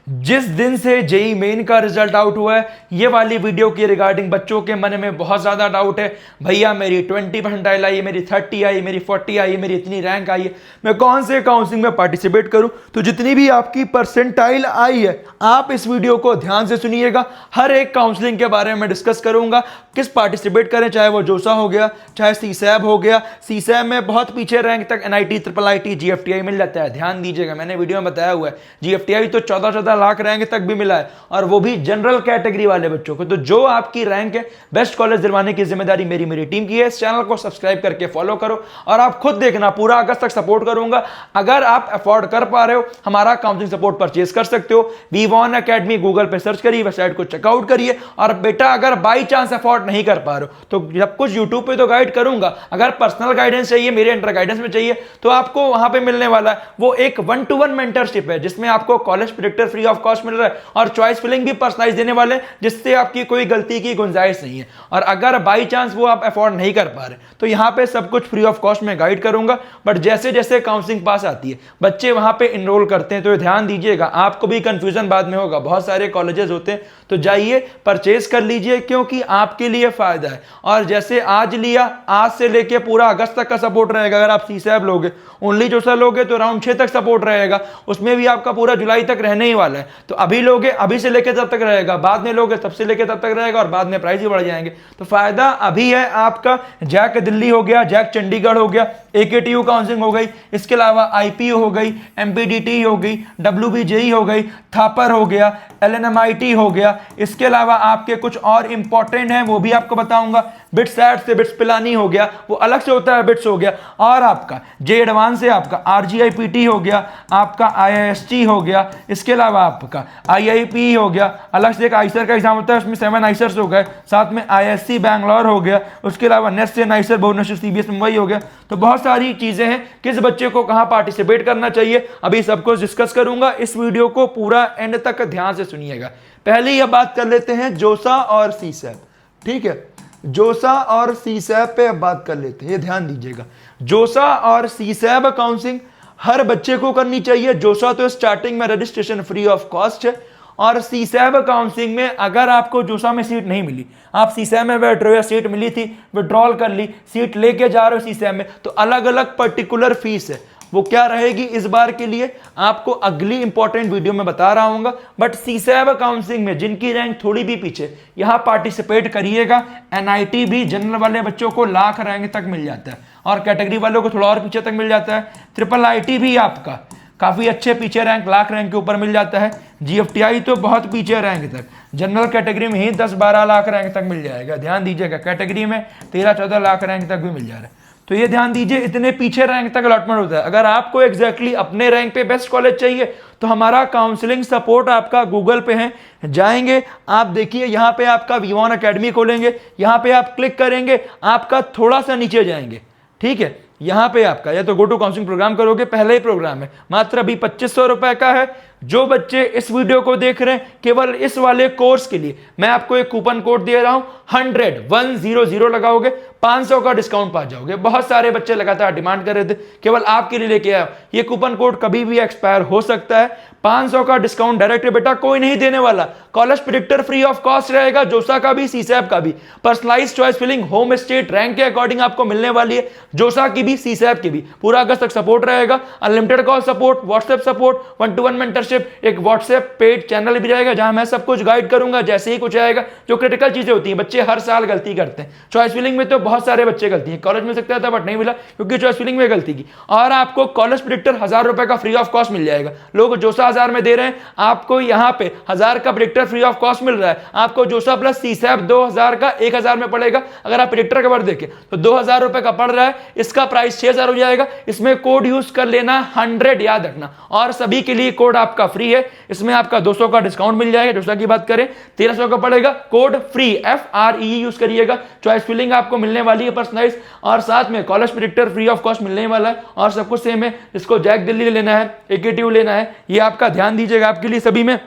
जिस दिन से जेई मेन का रिजल्ट आउट हुआ है, ये वाली वीडियो की रिगार्डिंग बच्चों के मन में बहुत ज़्यादा डाउट है। भैया मेरी 20 परसेंटाइल आई है, मेरी 30 आई, मेरी 40 आई, मेरी इतनी रैंक आई है, मैं कौन से काउंसलिंग में पार्टिसिपेट करूं। तो जितनी भी आपकी परसेंटाइल आई है, आप इस वीडियो को ध्यान से सुनिएगा। हर एक काउंसलिंग के बारे में डिस्कस करूंगा, किस पार्टिसिपेट करें, चाहे वो जोसा हो गया, चाहे सीसैब हो गया। सीसैब में बहुत पीछे रैंक तक एनआईटी, ट्रिपल आईटी, जीएफटीआई मिल जाता है। ध्यान दीजिएगा, मैंने वीडियो में बताया हुआ है, जीएफटीआई तो 14-14 लाख रैंक तक भी मिला है, और वो भी जनरल कैटेगरी वाले बच्चों को। तो जो आपकी रैंक है, बेस्ट कॉलेज दिलवाने की जिम्मेदारी मेरी टीम की है। इस चैनल को सब्सक्राइब करके फॉलो करो, और आप खुद देखना, पूरा अगस्त तक सपोर्ट करूंगा। अगर आप अफोर्ड कर पा रहे हो, हमारा काउंसलिंग सपोर्ट परचेज कर सकते हो। वी1 अकेडमी गूगल पे सर्च करिए, वेबसाइट को चेकआउट करिए। और बेटा अगर बाई चांस अफोर्ड नहीं कर पा रहे हो, तो जब कुछ यूट्यूब पे तो गाइड करूंगा, अगर पर्सनल गाइडेंस चाहिए, मेरे अंडर गाइडेंस में चाहिए, तो आपको वहां पे मिलने वाला है वो एक 1-to-1 मेंटरशिप है, जिसमें आपको college predictor free of cost मिल रहा है, और चॉइस फिलिंग भी पर्सनलाइज देने वाले, जिससे आपकी कोई गलती की गुंजाइश नहीं है। और अगर बाई चांस वो आप अफोर्ड नहीं कर पा रहे, तो यहां पे सब कुछ फ्री ऑफ कॉस्ट में गाइड करूंगा। बट जैसे जैसे काउंसलिंग पास आती है, बच्चे वहां पे इनरोल करते हैं, तो ध्यान दीजिएगा, आपको भी कंफ्यूजन बाद में होगा। बहुत सारे कॉलेजेस होते हैं, तो जाइए परचेज कर लीजिए, क्योंकि आपके लिए फायदा है। और जैसे आज लिया, आज से लेके पूरा अगस्त तक का सपोर्ट रहेगा। अगर आप सीसैब लोगे, ओनली जोसा लोगे, तो राउंड 6 तक सपोर्ट रहेगा, उसमें भी आपका पूरा जुलाई तक रहने ही वाला है। तो अभी लोगे, अभी से लेके तब तक रहेगा, बाद में लोगे, तब से लेके तब तक रहेगा, और बाद में प्राइस ही बढ़ जाएंगे। तो फायदा अभी है आपका। जैक दिल्ली हो गया, जैक चंडीगढ़ हो गया, एकेटीयू काउंसलिंग हो गई, इसके अलावा आईपीयू हो गई, एमपीडीटी हो गई, डब्ल्यूबीजेई हो गई, थापर हो गया, एलएनएमआईटी हो गया। इसके अलावा आपके कुछ और इंपॉर्टेंट हैं, वो भी आपको बताऊंगा। बिट्सैट से बिट्स पिलानी हो गया, वो अलग से होता है, बिट्स हो गया। और आपका जे एडवांस से आपका आरजीआईपीटी हो गया, आपका आईआईएसटी हो गया, इसके अलावा आपका आईआईपी हो गया, अलग से एक आइसर का एग्जाम होता है, उसमें 7 आइसर्स हो गए, साथ में आईएससी बैंगलोर हो गया, उसके अलावा NEST NISER Bhubaneswar CBS Mumbai हो गया। तो बहुत सारी चीजें हैं, किस बच्चे को कहां पार्टिसिपेट करना चाहिए, अभी सब कुछ डिस्कस करूंगा। इस वीडियो को पूरा एंड तक ध्यान से सुनिएगा। पहले यह बात कर लेते हैं जोसा और सीसैब, ठीक है। जोसा और सीसैब पे अब बात कर लेते हैं, ये ध्यान दीजिएगा। जोसा और सीसैब काउंसलिंग हर बच्चे को करनी चाहिए। जोसा तो स्टार्टिंग में रजिस्ट्रेशन फ्री ऑफ कॉस्ट है, और सीसैब काउंसलिंग में अगर आपको जोसा में सीट नहीं मिली, आप सीसैब में बैठ रहे हो या सीट मिली थी, विड्रॉल कर ली, सीट लेके जा रहे हो सीसैब में, तो अलग अलग पर्टिकुलर फीस है। वो क्या रहेगी इस बार के लिए, आपको अगली इंपॉर्टेंट वीडियो में बता रहा हूंगा। बट सीसैब काउंसलिंग में जिनकी रैंक थोड़ी भी पीछे, यहां पार्टिसिपेट करिएगा। एनआईटी भी जनरल वाले बच्चों को लाख रैंक तक मिल जाता है, और कैटेगरी वालों को थोड़ा और पीछे तक मिल जाता है। ट्रिपल आईटी भी आपका काफी अच्छे पीछे रैंक, लाख रैंक के ऊपर मिल जाता है। जीएफटीआई तो बहुत पीछे रैंक तक, जनरल कैटेगरी में ही 10-12 लाख रैंक तक मिल जाएगा। ध्यान दीजिएगा, कैटेगरी में 13-14 लाख रैंक तक भी मिल जा रहा है। तो ये ध्यान दीजिए, इतने पीछे रैंक तक अलॉटमेंट होता है। अगर आपको एग्जैक्टली अपने रैंक पे बेस्ट कॉलेज चाहिए, तो हमारा काउंसलिंग सपोर्ट आपका गूगल पे है, जाएंगे आप देखिए, यहाँ पे आपका वी1 अकेडमी खोलेंगे, यहाँ पे आप क्लिक करेंगे, आपका थोड़ा सा नीचे जाएंगे, ठीक है। यहाँ पे आपका या तो गो टू काउंसलिंग प्रोग्राम करोगे, पहले ही प्रोग्राम है, मात्र अभी 2500 रुपए का है। जो बच्चे इस वीडियो को देख रहे हैं, केवल इस वाले कोर्स के लिए मैं आपको एक कूपन कोड दे रहा हूं, 100 लगाओगे 500 का डिस्काउंट पा जाओगे। बहुत सारे बच्चे लगातार डिमांड कर रहे थे, केवल आपके लिए लेके आया। ये कूपन कोड कभी भी एक्सपायर हो सकता है। 500 का डिस्काउंट डायरेक्ट बेटा कोई नहीं देने वाला। College predictor free of cost रहेगा, जोसा का भी, सीसैब का भी। Personalise choice filling home state rank के अकॉर्डिंग आपको मिलने वाली है, जोसा की भी, सीसैब की भी। पूरा अगस्त तक सपोर्ट रहेगा, unlimited call support, WhatsApp support, 1-to-1 mentorship, एक व्हाट्सएप पेड चैनल भी रहेगा, जहां मैं सब कुछ गाइड करूंगा। जैसे ही कुछ आएगा, जो क्रिटिकल चीजें होती हैं, बच्चे हर साल गलती करते हैं। चॉइस फिलिंग में तो बहुत सारे बच्चे गलती है, कॉलेज मिल सकता था बट नहीं मिला, क्योंकि चॉइस फिलिंग में गलती की। और आपको कॉलेज प्रेडिक्टर 1000 रुपए का फ्री ऑफ कॉस्ट मिल जाएगा। लोग जोसा 1000 में दे रहे हैं, आपको यहां पे 1000 का प्रेडिक्टर फ्री ऑफ कॉस्ट मिल रहा है। आपको जोसा प्लस सीसैब 2000 का 1000 में पड़ेगा। अगर आप प्रेडिक्टर का वर्ड देखें तो 2000 रुपए का पड़ रहा है, इसका प्राइस 6000 हो जाएगा। इसमें कोड यूज कर लेना 100, याद रखना, और सभी के लिए कोड आपका फ्री है। इसमें आपका 200 का डिस्काउंट मिल जाएगा। जोसा की बात करें 1300 का पड़ेगा, कोड फ्री FREE यूज करिएगा। चॉइस फिलिंग आपको मिलने वाली है पर्सनलाइज, और साथ में college predictor free of cost मिलने वाला है, और सब कुछ सेम है। इसको जैक दिल्ली लेना है, एकेटीयू लेना है, ये आपका ध्यान दीजिएगा, आपके लिए सभी में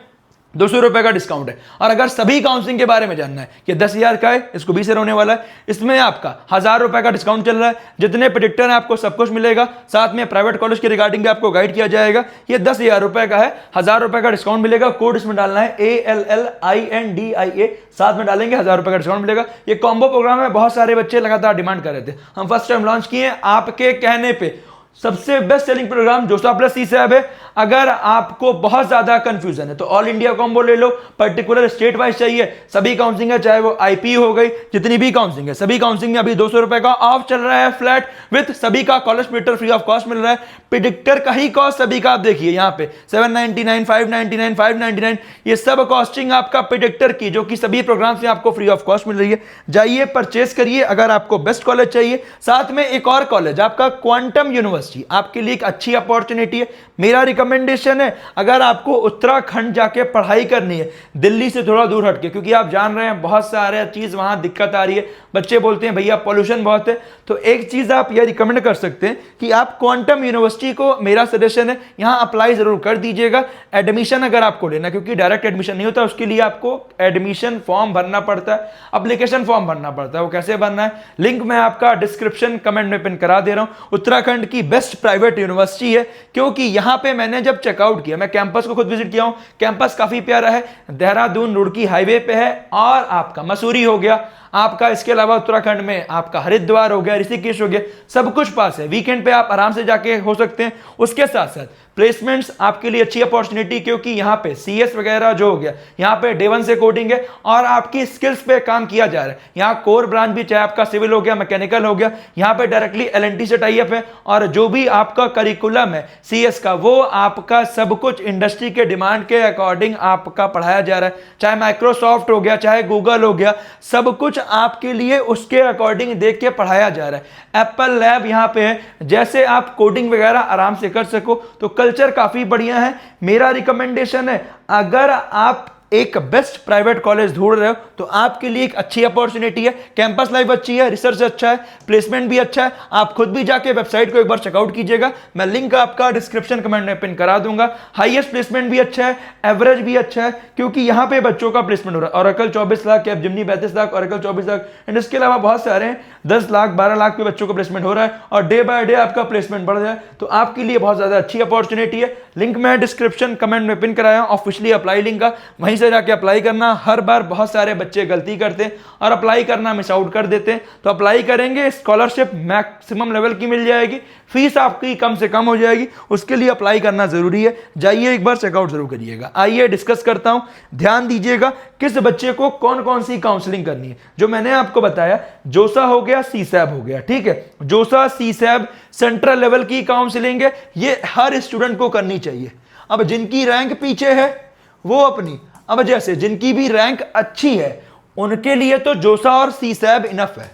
₹200 का डिस्काउंट है। और अगर सभी काउंसलिंग के बारे में जानना है कि 10,000 का है, इसको 20 होने वाला है, इसमें आपका ₹1,000 का डिस्काउंट चल रहा है। जितने प्रेडिक्टर हैं आपको सब कुछ मिलेगा, साथ में प्राइवेट कॉलेज के रिगार्डिंग भी आपको गाइड किया जाएगा। ये ₹10,000 का है, ₹1,000 का डिस्काउंट मिलेगा। कोड इसमें डालना है ALLINDIA, साथ में डालेंगे ₹1,000 का डिस्काउंट मिलेगा। ये कॉम्बो प्रोग्राम है, बहुत सारे बच्चे लगातार डिमांड कर रहे थे, हम फर्स्ट टाइम लॉन्च किए आपके कहने पे। सबसे बेस्ट सेलिंग प्रोग्राम जोसा प्लस CSAB है। अगर आपको बहुत ज्यादा कंफ्यूजन है तो ऑल इंडिया कॉम्बो ले लो, पर्टिकुलर स्टेट वाइज चाहिए, सभी काउंसलिंग है, चाहे वो IP हो गई, जितनी भी काउंसलिंग है, सभी काउंसलिंग में अभी ₹200 का ऑफ चल रहा है फ्लैट, विथ सभी का college predictor free of cost मिल रहा है। प्रिडिक्टर का ही कॉस्ट सभी का आप देखिए यहाँ पे 799, 599, 599, ये सब कॉस्टिंग आपका प्रिडिक्टर की, जो कि सभी प्रोग्राम्स में आपको फ्री ऑफ कॉस्ट मिल रही है। जाइए परचेस करिए अगर आपको बेस्ट कॉलेज चाहिए। साथ में एक और कॉलेज आपका क्वांटम यूनिवर्सिटी आपके लिए एक अच्छी अपॉर्चुनिटी है। मेरा रिकमेंडेशन है, अगर आपको उत्तराखंड जाके पढ़ाई करनी है, दिल्ली से थोड़ा दूर हटके, क्योंकि आप जान रहे हैं बहुत सारे चीज वहां दिक्कत आ रही है, बच्चे बोलते हैं भैया पॉल्यूशन बहुत है, तो एक चीज आप यह रिकमेंड कर सकते हैं कि आप क्वांटम यूनिवर्सिटी को, मेरा सजेशन है यहां अप्लाई जरूर कर दीजिएगा। एडमिशन अगर आपको लेना, क्योंकि डायरेक्ट एडमिशन नहीं होता, उसके लिए आपको एडमिशन फॉर्म भरना पड़ता है, एप्लीकेशन फॉर्म भरना पड़ता है। वो कैसे भरना है, लिंक मैं आपका डिस्क्रिप्शन कमेंट में पिन करा दे रहा हूं। उत्तराखंड की बेस्ट प्राइवेट यूनिवर्सिटी है, क्योंकि यहां पे मैंने जब चेकआउट किया, मैं कैंपस को खुद विजिट किया हूं, कैंपस काफी प्यारा है, देहरादून रुड़की हाईवे पे है, और आपका मसूरी हो गया आपका, इसके अलावा उत्तराखंड में आपका हरिद्वार हो गया, ऋषिकेश हो गया, सब कुछ पास है। वीकेंड पे आप आराम से जाके हो सकते हैं। उसके साथ साथ प्लेसमेंट्स आपके लिए अच्छी अपॉर्चुनिटी, क्योंकि यहाँ पे CS वगैरह जो हो गया, यहाँ पे Day 1 से कोडिंग है और आपकी स्किल्स पे काम किया जा रहा है। यहाँ कोर ब्रांच भी, चाहे आपका सिविल हो गया, मैकेनिकल हो गया, यहाँ पे डायरेक्टली LNT से टाई अप है, और जो भी आपका करिकुलम है CS का, वो आपका सब कुछ इंडस्ट्री के डिमांड के अकॉर्डिंग आपका पढ़ाया जा रहा है। चाहे माइक्रोसॉफ्ट हो गया, चाहे गूगल हो गया, सब कुछ आपके लिए उसके अकॉर्डिंग देख के पढ़ाया जा रहा है। एप्पल लैब यहाँ पे है, जैसे आप कोडिंग वगैरह आराम से कर सको, तो कल्चर काफी बढ़िया है। मेरा रिकमेंडेशन है, अगर आप एक बेस्ट प्राइवेट कॉलेज ढूंढ रहे हो तो आपके लिए एक अच्छी अपॉर्चुनिटी है। कैंपस लाइफ अच्छी है, रिसर्च अच्छा है, प्लेसमेंट भी अच्छा है। आप खुद भी जाके वेबसाइट को एक बार चेकआउट कीजिएगा, मैं लिंक आपका डिस्क्रिप्शन कमेंट में पिन करा दूंगा। हाईएस्ट प्लेसमेंट भी अच्छा है, एवरेज भी अच्छा है, क्योंकि यहाँ पे बच्चों का प्लेसमेंट हो रहा है। Oracle 24 lakh, Capgemini 35 lakh, Oracle 24 lakh, and इसके अलावा बहुत सारे हैं, 10 लाख 12 लाख पे बच्चों का प्लेसमेंट हो रहा है, और डे बाय डे आपका प्लेसमेंट बढ़ जाए, तो आपके लिए बहुत ज्यादा अच्छी अपॉर्चुनिटी है। लिंक मैं डिस्क्रिप्शन कमेंट में पिन कराया, ऑफिशियली अप्लाई लिंक का, वहीं से जाके अप्लाई करना। हर बार बहुत सारे बच्चे गलती करते हैं और अप्लाई करना मिस आउट कर देते हैं, तो अप्लाई करेंगे, स्कॉलरशिप मैक्सिमम लेवल की मिल जाएगी, फीस आपकी कम से कम हो जाएगी, उसके लिए अप्लाई करना जरूरी है। जाइए एक बार चेकआउट जरूर करिएगा। आइए डिस्कस करता हूं, ध्यान दीजिएगा किस बच्चे को कौन कौन सी काउंसलिंग करनी है। जो मैंने आपको बताया, जोसा हो गया, CSAB हो गया, ठीक है, जोसा CSAB सेंट्रल लेवल की काउंसलिंग है, ये हर स्टूडेंट को करनी चाहिए। अब जिनकी रैंक पीछे है वो अपनी, अब जैसे जिनकी भी रैंक अच्छी है उनके लिए तो जोसा और CSAB इनफ है,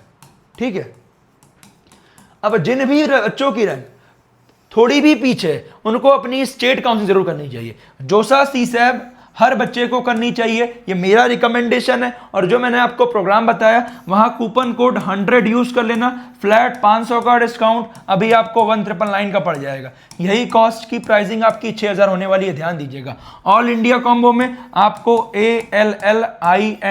ठीक है। अब जिन भी बच्चों की रैंक थोड़ी भी पीछे है, उनको अपनी स्टेट काउंसलिंग जरूर करनी चाहिए। जोसा CSAB हर बच्चे को करनी चाहिए, ये मेरा रिकमेंडेशन है। और जो मैंने आपको प्रोग्राम बताया, वहां कूपन कोड 100 यूज कर लेना, फ्लैट 500 का डिस्काउंट अभी आपको 1999 का पड़ जाएगा। यही कॉस्ट की प्राइसिंग आपकी 6000 होने वाली है, ध्यान दीजिएगा। ऑल इंडिया कॉम्बो में आपको ALLINDIA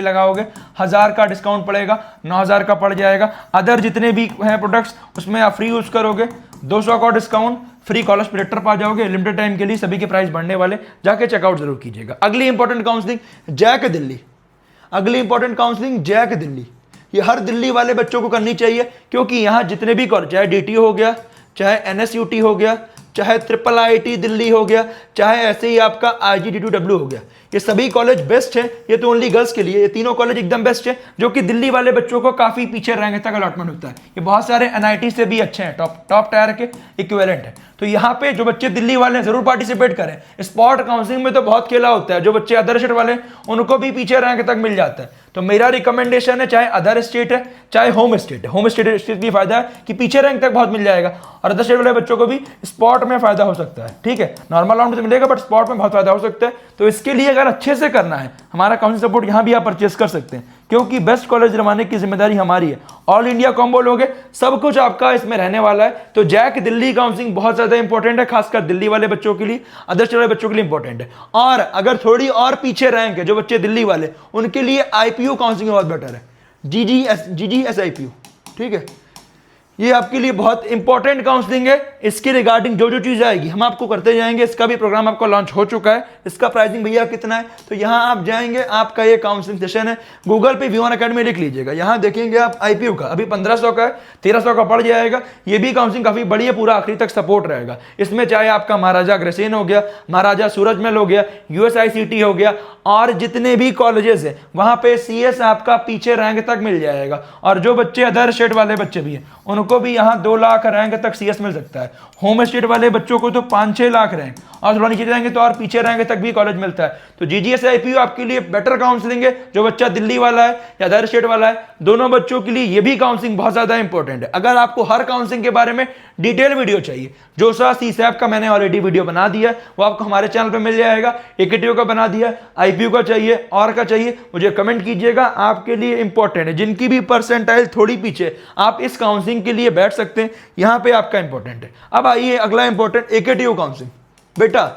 लगाओगे, 1000 का डिस्काउंट पड़ेगा, 9000 का पड़ जाएगा। अदर जितने भी हैं प्रोडक्ट्स, उसमें आप फ्री यूज करोगे, 200 का डिस्काउंट, फ्री कॉलेज प्रिडिक्टर पा जाओगे। लिमिटेड टाइम के लिए सभी के प्राइस बढ़ने वाले, जाके चेकआउट जरूर कीजिएगा। अगली इंपॉर्टेंट काउंसलिंग जैक दिल्ली, अगली इंपॉर्टेंट काउंसलिंग जैक दिल्ली, ये हर दिल्ली वाले बच्चों को करनी चाहिए, क्योंकि यहां जितने भी कॉलेज, चाहे DT हो गया, चाहे NSUT हो गया, चाहे IIIT दिल्ली हो गया, चाहे ऐसे ही आपका IGDTW हो गया, ये सभी कॉलेज बेस्ट है। ये तो ओनली गर्ल्स के लिए, ये तीनों कॉलेज एकदम बेस्ट है, जो कि दिल्ली वाले बच्चों को काफी पीछे रैंक तक अलॉटमेंट होता है। ये बहुत सारे NIT से भी अच्छे हैं, टॉप टायर के इक्विवेलेंट है। तो यहाँ पे जो बच्चे दिल्ली वाले हैं जरूर पार्टिसिपेट करें। स्पॉट काउंसलिंग में तो बहुत खेला होता है, जो बच्चे अदर स्टेट वाले उनको भी पीछे रैंक तक मिल जाता है। तो मेरा रिकमेंडेशन है, चाहे अदर स्टेट है चाहे होम स्टेट है, होम स्टेट भी फायदा है कि पीछे रैंक तक बहुत मिल जाएगा, और अदर स्टेट वाले बच्चों को भी स्पॉट में फायदा हो सकता है, ठीक है। नॉर्मल राउंड में तो मिलेगा, बट स्पॉट में बहुत फायदा हो सकता है। तो इसके लिए अगर अच्छे से करना है, हमारा काउंसलिंग सपोर्ट यहाँ भी आप परचेस कर सकते हैं, क्योंकि बेस्ट कॉलेज दिलवाने की जिम्मेदारी हमारी है। ऑल इंडिया कॉम्बो लोगे, सब कुछ आपका इसमें रहने वाला है। तो जैक दिल्ली काउंसलिंग बहुत ज्यादा इंपॉर्टेंट है, खासकर दिल्ली वाले बच्चों के लिए, अदर स्टेट वाले बच्चों के लिए इंपॉर्टेंट है। और अगर थोड़ी और पीछे रैंक है जो बच्चे दिल्ली वाले, उनके लिए आईपीयू काउंसलिंग बहुत बेटर है, जीजीएस आईपीयू, ठीक है। ये आपके लिए बहुत इंपॉर्टेंट काउंसलिंग है। इसके रिगार्डिंग जो जो चीज़ आएगी हम आपको करते जाएंगे। इसका भी प्रोग्राम आपका लॉन्च हो चुका है। इसका प्राइसिंग भैया कितना है, तो यहाँ आप जाएंगे, आपका ये काउंसलिंग सेशन है, गूगल पे V1 अकेडमी लिख लीजिएगा। यहाँ देखेंगे आप आईपीयू का अभी 1500 का है, 1300 का पड़ जाएगा। ये भी काउंसलिंग काफ़ी बड़ी है, पूरा आखिरी तक सपोर्ट रहेगा। इसमें चाहे आपका महाराजा अग्रसेन हो गया, महाराजा सूरजमल हो गया, USICT हो गया, और जितने भी कॉलेजेस हैं वहाँ पे CS आपका पीछे रैंक तक मिल जाएगा। और जो बच्चे अदर स्टेट वाले बच्चे भी हैं उनको भी यहाँ 2 लाख रैंक तक CS मिल सकता है। होम स्टेट वाले बच्चों को तो 5-6 लाख रैंक, और थोड़ा नीचे जाएंगे तो और पीछे रैंक तक भी कॉलेज मिलता है। तो GGS IPU आपके लिए बेटर काउंसलिंग है। जो बच्चा दिल्ली वाला है या अदर स्टेट वाला है, दोनों बच्चों के लिए ये भी काउंसलिंग बहुत ज्यादा इंपॉर्टेंट है। अगर आपको हर काउंसलिंग के बारे में डिटेल वीडियो चाहिए, जोसा CSAP का मैंने ऑलरेडी वीडियो बना दिया है, वो आपको हमारे चैनल पर मिल जाएगा। AKTU का बना दिया, IPU का चाहिए और का चाहिए, मुझे कमेंट कीजिएगा। आपके लिए इंपॉर्टेंट है, जिनकी भी परसेंटाइल थोड़ी पीछे, आप इस काउंसलिंग के लिए बैठ सकते हैं। यहां पे आपका इंपॉर्टेंट है। अब आइए अगला इंपॉर्टेंट AKTU काउंसलिंग। बेटा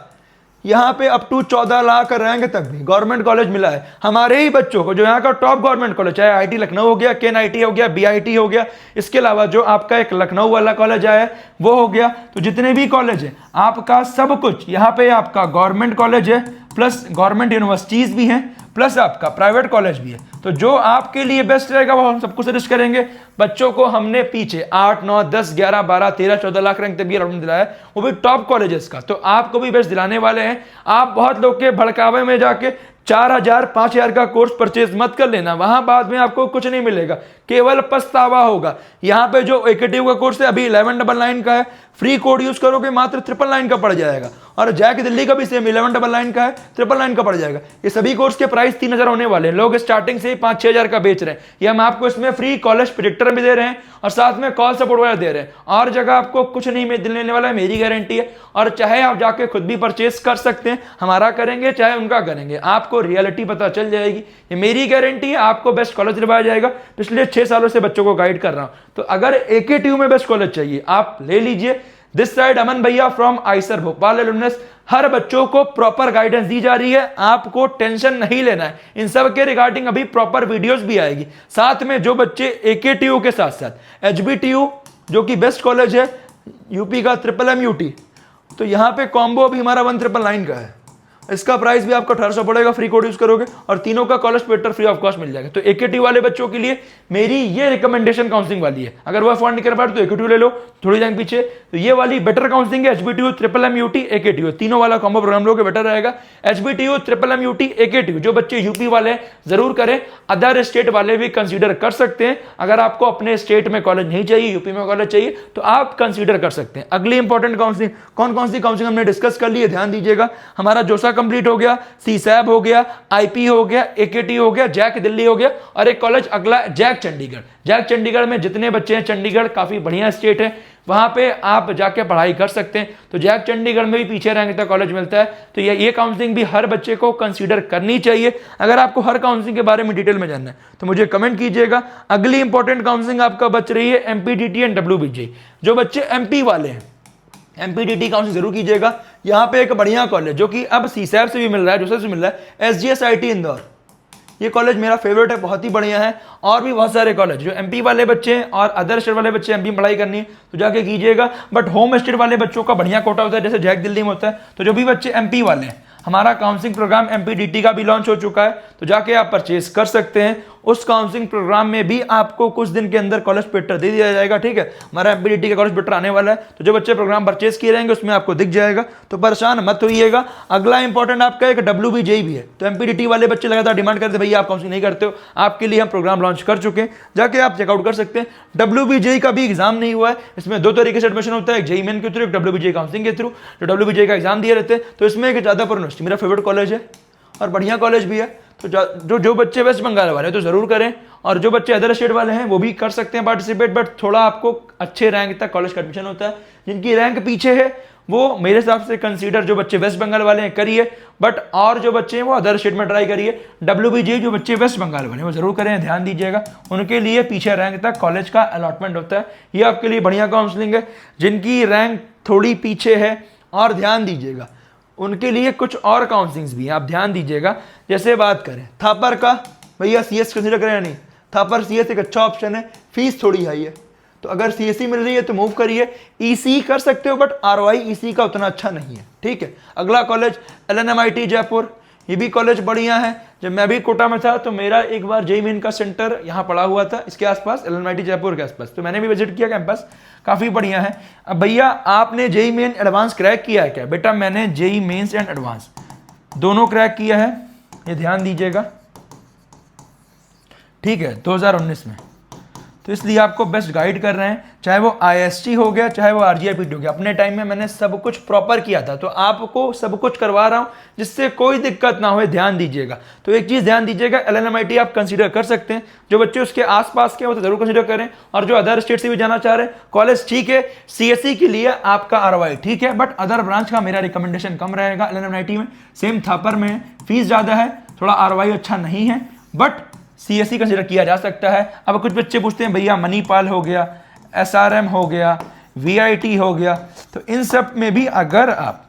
यहां पे अप टू 14 लाख रैंक तक भी गवर्नमेंट कॉलेज मिला है हमारे ही बच्चों को, जो यहाँ का टॉप गवर्नमेंट कॉलेज, चाहे IIT लखनऊ हो गया, केन IT हो गया, BIT हो गया, इसके अलावा जो आपका एक लखनऊ वाला कॉलेज आया है वो हो गया। तो जितने भी कॉलेज है आपका सब कुछ यहाँ पे आपका गवर्नमेंट कॉलेज है, प्लस गवर्नमेंट यूनिवर्सिटीज भी हैं, प्लस आपका प्राइवेट कॉलेज भी है। तो जो आपके लिए बेस्ट रहेगा वो हम सबको सजेस्ट करेंगे। बच्चों को हमने पीछे 8, 9, 10, 11, 12, 13, 14 लाख रैंक तक भी अलॉटमेंट दिलाया है, वो भी टॉप कॉलेजेस का। तो आपको भी बेस्ट दिलाने वाले हैं। आप बहुत लोग के भड़कावे में जाके 4000, 5000 का कोर्स परचेज मत कर लेना, वहां बाद में आपको कुछ नहीं मिलेगा, केवल पछतावा होगा। यहाँ पे जो AKTU का कोर्स है अभी 1199 का है, फ्री कोड यूज करोगे मात्र 999 का पड़ जाएगा। और जैक दिल्ली का भी सेम 1199 का है, 999 का पड़ जाएगा। ये सभी कोर्स के प्राइस 3000 होने वाले हैं। लोग स्टार्टिंग से ही 5-6 हजार का बेच रहे हैं। ये हम आपको इसमें फ्री कॉलेज प्रेडिक्टर भी दे रहे हैं और साथ में कॉल सपोर्ट वगैरह दे रहे हैं। और जगह आपको कुछ नहीं मिलने वाला है, मेरी गारंटी है। और चाहे आप जाके खुद भी परचेस कर सकते हैं, हमारा करेंगे चाहे उनका करेंगे, आपको रियलिटी पता चल जाएगी। ये मेरी गारंटी है, आपको बेस्ट कॉलेज दिलवाया जाएगा। पिछले 6 सालों से बच्चों को गाइड कर रहा हूं। तो अगर AKTU में बेस्ट कॉलेज चाहिए आप ले लीजिए। दिस साइड अमन भैया फ्रॉम आइसर भोपाल एलुमनस। हर बच्चों को प्रॉपर गाइडेंस दी जा रही है, आपको टेंशन नहीं लेना है। इन सब के रिगार्डिंग अभी प्रॉपर वीडियोस भी आएगी। साथ में जो बच्चे AKTU के साथ साथ HBTU जो कि बेस्ट कॉलेज है यूपी का, MMUT, तो यहाँ पे कॉम्बो अभी हमारा 1999 का है। इसका प्राइस भी आपको 1800 पड़ेगा, फ्री कोड यूज करोगे, और तीनों का college paper free of cost मिल जाएगा। तो AKTU वाले बच्चों के लिए मेरी ये रिकमेंडेशन काउंसलिंग वाली है। अगर वो अफोर्ड नहीं कर पाए तो AKTU ले लो, थोड़ी जाएंगे पीछे। तो ये वाली बेटर काउंसलिंग है, HBTU, MMUT, AKTU, तीनों वाला कॉम्बो प्रोग्राम लोगे बेटर रहेगा। HBTU, MMUT, AKTU जो बच्चे यूपी वाले हैं जरूर करें, अदर स्टेट वाले भी कंसीडर कर सकते हैं। अगर आपको अपने स्टेट में कॉलेज नहीं चाहिए, यूपी में कॉलेज चाहिए, तो आप कंसीडर कर सकते हैं। अगली इंपॉर्टेंट काउंसलिंग कौन सी काउंसलिंग हमने डिस्कस कर ली है, ध्यान दीजिएगा। हमारा जोसा कंप्लीट हो गया, CSAP हो गया, IP हो गया, AKTU हो गया, जैक दिल्ली हो गया, और एक कॉलेज अगला जैक चंडीगढ़। जैक चंडीगढ़ में जितने बच्चे हैं, चंडीगढ़ काफी बढ़िया स्टेट है, वहां पे आप जाके पढ़ाई कर सकते हैं। तो जैक चंडीगढ़ में भी पीछे रैंक तक कॉलेज मिलता है। तो ये काउंसलिंग भी हर बच्चे को कंसीडर करनी चाहिए। अगर आपको हर काउंसलिंग के बारे में डिटेल में जानना है तो मुझे कमेंट कीजिएगा। अगली इंपॉर्टेंट काउंसलिंग आपका बच रही है MPDT एंड WBJ। जो बच्चे MP वाले हैं MPDT काउंसलिंग जरूर कीजिएगा। यहाँ पे एक बढ़िया कॉलेज जो कि अब CSAP से भी मिल रहा है, जोसेफ से मिल रहा है, SGSIT इंदौर। ये कॉलेज मेरा फेवरेट है, बहुत ही बढ़िया है। और भी बहुत सारे कॉलेज जो MP वाले बच्चे हैं और अदर स्टेट वाले बच्चे MP में पढ़ाई करनी है तो जाके कीजिएगा। बट होम स्टेट वाले बच्चों का बढ़िया कोटा होता है, जैसे जैक दिल्ली में होता है। तो जो भी बच्चे MP वाले हैं, हमारा काउंसलिंग प्रोग्राम MPDT का भी लॉन्च हो चुका है, तो जाके आप परचेज कर सकते हैं। उस काउंसलिंग प्रोग्राम में भी आपको कुछ दिन के अंदर कॉलेज पेपर दे दिया जाएगा, ठीक है। हमारा MPDT का कॉलेज पेपर आने वाला है, तो जो बच्चे प्रोग्राम परचेज किए रहेंगे उसमें आपको दिख जाएगा, तो परेशान मत होइएगा। अगला इंपॉर्टेंट आपका एक WBJ भी है। तो MPDT वाले बच्चे लगातार डिमांड करते हैं, भैया आप काउंसलिंग नहीं करते हो, आपके लिए हम प्रोग्राम लॉन्च कर चुके हैं, जाके आप चेकआउट कर सकते हैं। WBJ का भी एग्जाम नहीं हुआ है, इसमें 2 तरीके से एडमिशन होता है, एक JEE मेन के थ्रू, एक WBJ काउंसलिंग के थ्रू। जो WBJ का एग्जाम दिए रहते हैं, तो इसमें एक जादवपुर यूनिवर्सिटी मेरा फेवरेट कॉलेज है और बढ़िया कॉलेज भी है। तो जो बच्चे वेस्ट बंगाल वाले हैं तो जरूर करें, और जो बच्चे अदर स्टेट वाले हैं वो भी कर सकते हैं पार्टिसिपेट। बट थोड़ा आपको अच्छे रैंक तक कॉलेज का एडमिशन होता है। जिनकी रैंक पीछे है वो मेरे हिसाब से कंसीडर जो बच्चे वेस्ट बंगाल वाले हैं करिए, बट और जो बच्चे हैं वो अदर स्टेट में ट्राई करिए। WBJ जो बच्चे वेस्ट बंगाल वाले हैं वो जरूर करें, ध्यान दीजिएगा, उनके लिए पीछे रैंक तक कॉलेज का अलॉटमेंट होता है, ये आपके लिए बढ़िया काउंसलिंग है। जिनकी रैंक थोड़ी पीछे है और ध्यान दीजिएगा उनके लिए कुछ और काउंसलिंग्स भी हैं, आप ध्यान दीजिएगा। जैसे बात करें थापर का, भैया CS कंसीडर करें या नहीं, थापर CS एक अच्छा ऑप्शन है, फीस थोड़ी हाई है, तो अगर CSE मिल रही है तो मूव करिए। EC कर सकते हो बट ROI EC का उतना अच्छा नहीं है, ठीक है। अगला कॉलेज LNMIT जयपुर, ये भी कॉलेज बढ़िया है। जब मैं भी कोटा में था तो मेरा एक बार JEE मेन का सेंटर यहाँ पड़ा हुआ था, इसके आसपास LNMIT जयपुर के आसपास, तो मैंने भी विजिट किया कैंपस, काफ़ी बढ़िया है। अब भैया आपने JEE मेन एडवांस क्रैक किया है क्या? बेटा मैंने JEE मेन्स एंड एडवांस दोनों क्रैक किया है, ये ध्यान दीजिएगा, ठीक है, 2019 में, तो इसलिए आपको बेस्ट गाइड कर रहे हैं। चाहे वो IST हो गया, चाहे वो RGIPT हो गया, अपने टाइम में मैंने सब कुछ प्रॉपर किया था, तो आपको सब कुछ करवा रहा हूं जिससे कोई दिक्कत ना हो, ध्यान दीजिएगा। तो एक चीज़ ध्यान दीजिएगा, LNMIT आप कंसीडर कर सकते हैं, जो बच्चे उसके आसपास के हो तो जरूर कंसीडर करें, और जो अदर स्टेट से भी जाना चाह रहे हैं, कॉलेज ठीक है, CSE के लिए आपका ROI ठीक है, बट अदर ब्रांच का मेरा रिकमेंडेशन कम रहेगा। LNMIT में सेम थापर में फीस ज़्यादा है, थोड़ा ROI अच्छा नहीं है, बट CSE कंसीडर किया जा सकता है। अब कुछ बच्चे पूछते हैं भैया मणिपाल हो गया, SRM हो गया, VIT हो गया, तो इन सब में भी अगर आप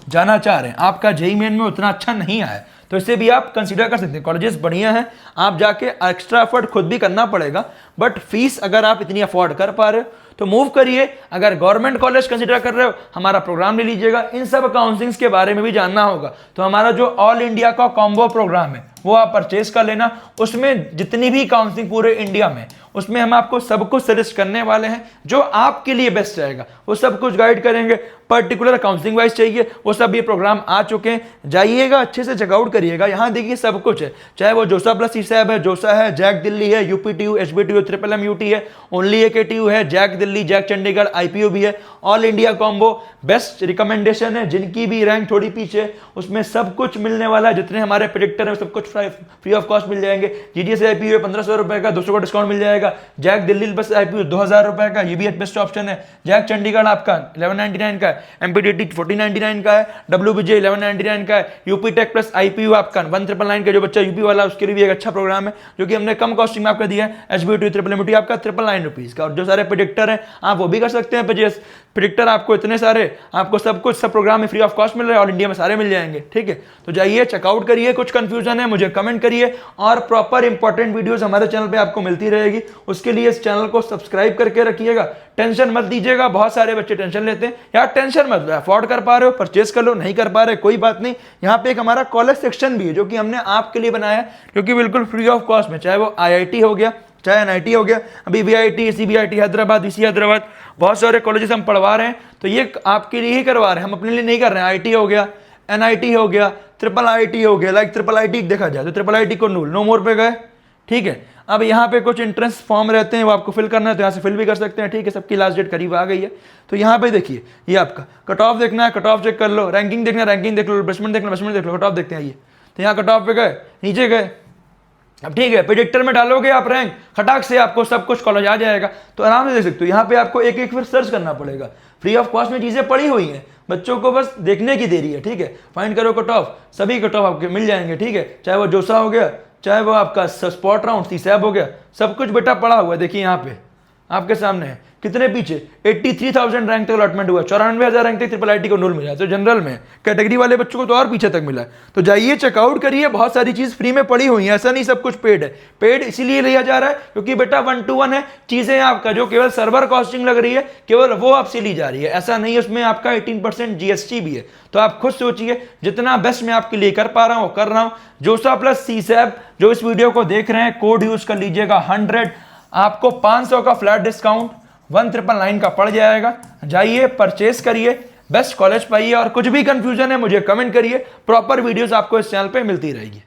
जाना चाह रहे हैं, आपका JEE मेन में उतना अच्छा नहीं आया, तो इसे भी आप कंसीडर कर सकते हैं। कॉलेजेस बढ़िया हैं, आप जाके एक्स्ट्रा एफर्ट खुद भी करना पड़ेगा, बट फीस अगर आप इतनी अफोर्ड कर पा रहे हो तो मूव करिए। अगर गवर्नमेंट कॉलेज कंसीडर कर रहे हो, हमारा प्रोग्राम ले लीजिएगा। इन सब काउंसलिंग्स के बारे में भी जानना होगा तो हमारा जो ऑल इंडिया का कॉम्बो प्रोग्राम है वो आप परचेज कर लेना। उसमें जितनी भी काउंसलिंग पूरे इंडिया में, उसमें हम आपको सब कुछ सजेस्ट करने वाले हैं जो आपके लिए बेस्ट रहेगा, वो सब कुछ गाइड करेंगे। पर्टिकुलर काउंसलिंग वाइज चाहिए वो सब ये प्रोग्राम आ चुके हैं, जाइएगा अच्छे से चेकआउट करिएगा। यहाँ देखिए सब कुछ है, चाहे वो जोसा प्लस CSAB है, जोसा है, जैक दिल्ली है, UPTU, HBTU, MMUT है, ओनली AKTU है, JAC Delhi, JAC Chandigarh, IPO भी है, all India combo best recommendation है। जिनकी भी रैंक थोड़ी पीछे उसमें सब कुछ मिलने वाला है, जितने हमारे प्रेडिक्टर हैं सब कुछ फ्री ऑफ कॉस्ट मिल जाएंगे। GDS IPO 1500 रुपए का 200 का डिस्काउंट मिल जाएगा। जैक दिल्ली बस IPO 2000 रुपए का, ये भी बेस्ट ऑप्शन है। जैक चंडीगढ़ आपका 1199 का है, MPTT 1499 का है, WBJ 1199 का है, यूपी टेक प्लस IPO आपका 1999 का, जो बच्चा यूपी वाला उसके लिए भी एक अच्छा प्रोग्राम है जो कि हमने कम कॉस्टिंग में आपका दिया है। HBTU MMUT आपका 999 रुपीज़ का, और जो सारे प्रेडिक्टर हैं आप वो भी कर सकते हैं। परचेस प्रेडिक्टर आपको इतने सारे, आपको सब कुछ सब प्रोग्राम में फ्री ऑफ कॉस्ट मिल रहा है, ऑल इंडिया में सारे मिल जाएंगे, ठीक है। तो जाइए चेकआउट करिए, कुछ कंफ्यूजन है मुझे कमेंट करिए, और प्रॉपर इंपॉर्टेंट वीडियोस हमारे चैनल पे आपको मिलती रहेगी। उसके लिए इस चैनल को सब्सक्राइब करके रखिएगा। टेंशन मत दीजिएगा, बहुत सारे बच्चे टेंशन लेते हैं यार, टेंशन मत लो, अफोर्ड कर पा रहे हो परचेस कर लो, नहीं कर पा रहे कोई बात नहीं। यहाँ पे एक हमारा कॉलेज सेक्शन भी है जो कि हमने आपके लिए बनाया है, क्योंकि बिल्कुल फ्री ऑफ कॉस्ट में, चाहे वो IIT हो गया, चाहे NIT हो गया, अभी VIT, CBIT Hyderabad, VC Hyderabad, बहुत सारे कॉलेजेस हम पढ़वा रहे हैं, तो ये आपके लिए ही करवा रहे हैं, हम अपने लिए नहीं कर रहे हैं। IT हो गया, NIT हो गया, IIIT हो गया, लाइक IIIT देखा जाए तो IIIT को नो मोर पे गए, ठीक है। अब यहाँ पे कुछ एंट्रेंस फॉर्म रहते हैं, वो आपको फिल करना है तो यहाँ से फिल भी कर सकते हैं, ठीक है। सबकी लास्ट डेट करीब आ गई है, तो यहाँ पे देखिए, ये आपका कट ऑफ देखना है, कट ऑफ चेक कर लो, रैंकिंग देखना है, रैंकिंग देख लो, बेसमेंट देखना, बेसमेंट देख लो, कट ऑफ देखते हैं ये, तो यहाँ कट ऑफ पे गए, नीचे गए, अब ठीक है, प्रेडिक्टर में डालोगे आप रैंक, खटाक से आपको सब कुछ कॉलेज आ जाएगा, तो आराम से देख सकते हो। यहाँ पे आपको एक एक फिर सर्च करना पड़ेगा, फ्री ऑफ कॉस्ट में चीजें पड़ी हुई हैं, बच्चों को बस देखने की देरी है, ठीक है। फाइंड करो कट ऑफ, सभी कट ऑफ आपके मिल जाएंगे, ठीक है। चाहे वो जोसा हो गया, चाहे वो आपका स्पॉट राउंड CSAB हो गया, सब कुछ बेटा पड़ा हुआ है। देखिए यहाँ पे आपके सामने है, कितने पीछे 83,000 रैंक तक अलॉटमेंट हुआ, 94,000 रैंक तक IIIT को नूल मिला, तो जनरल में कैटेगरी वाले बच्चों को तो और पीछे तक मिला है। तो जाइए चेकआउट करिए, बहुत सारी चीज फ्री में पड़ी हुई है, ऐसा नहीं सब कुछ पेड है। पेड इसीलिए लिया जा रहा है क्योंकि बेटा 1-to-1 है, चीजें आपका जो केवल सर्वर कॉस्टिंग लग रही है केवल वो आपसे ली जा रही है, ऐसा नहीं, उसमें आपका 18% GST भी है। तो आप खुद सोचिए, जितना बेस्ट मैं आपके लिए कर पा रहा हूँ कर रहा हूँ। जोसा प्लस CSAB जो इस वीडियो को देख रहे हैं, कोड यूज कर लीजिएगा 100, आपको 500 का फ्लैट डिस्काउंट 1999 का पड़ जाएगा। जाइए परचेस करिए, बेस्ट कॉलेज पाइए, और कुछ भी कंफ्यूजन है मुझे कमेंट करिए, प्रॉपर वीडियोस आपको इस चैनल पे मिलती रहेगी।